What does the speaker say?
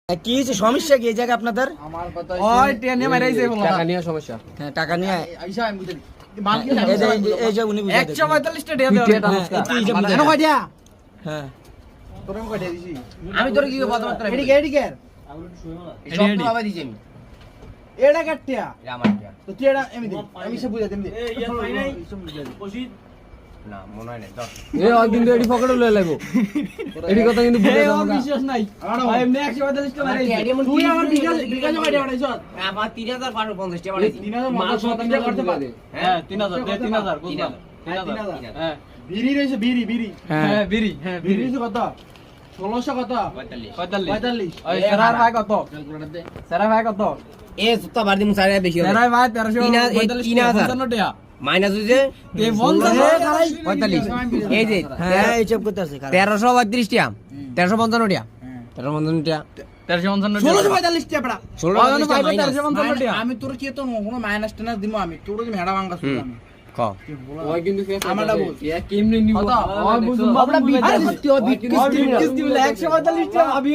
কি হয়েছে সমস্যা কি এই জায়গা আপনাদের? আমার কথা ওই ট্রেনে মারাইছে বলো টাকা নিয়ে সমস্যা। হ্যাঁ টাকা নিয়ে আইসা আমি বুঝাই মাল কি এই যে উনি বুঝাই 145 টা দেয়া দাও দেন। কয় দিয়া হ্যাঁ তোরে কয় দিয়া দিছি আমি তোর কি কথা বলতে এডি এডি সব তো বাবা দিছি আমি এডা কাটিয়া এটা আমার কি তো তুই এডা আমি দে আমি সব বুঝাই দেম দে না মনে হয় না ধর এ ওই কিন্তু এডি পকেটে লয়ে লাগবো এডি কথা কিন্তু বুঝে দাও না বিশ্বাস নাই ভাই এমনি 145 টা মারাইছে তুই আমার বিকাশ বিকাশ কয় দিয়া বাড়াইছ আমার 3550 টাকা বাড়াইছি 3000 মাল সব টাকা করতে পারে হ্যাঁ 3000 দে 3000 কত 3000 হ্যাঁ বিড়ি রইছে বিড়ি বিড়ি হ্যাঁ বিড়ি হ্যাঁ বিড়ি রইছে কত 1600 কত 45 45 ওই সেরার ভাই কত ক্যালকুলেটর দে সেরার ভাই কত এ সুত্তা বাড়ি মু সাইরে বেশি হবে সেরার ভাই 1345 টাকা মাইনাস হইছে এই 50 45 এই যে হ্যাঁ এই সব করতে আছে 1332 টাকা 1355 টাকা 1355 টাকা 1355 1645 টাকা পড়া 16 টাকা আমি তোর কি তো কোনো মাইনাস টাইনাস দিমু আমি তোর যে মেডা ভাঙা শুনলাম আমি ক ওই কিন্তু আমারটা বল কেমনে নিব কত? ওই বুঝুম আমরা বাবলা বিট বিট দিলে 145 টাকা ভাবি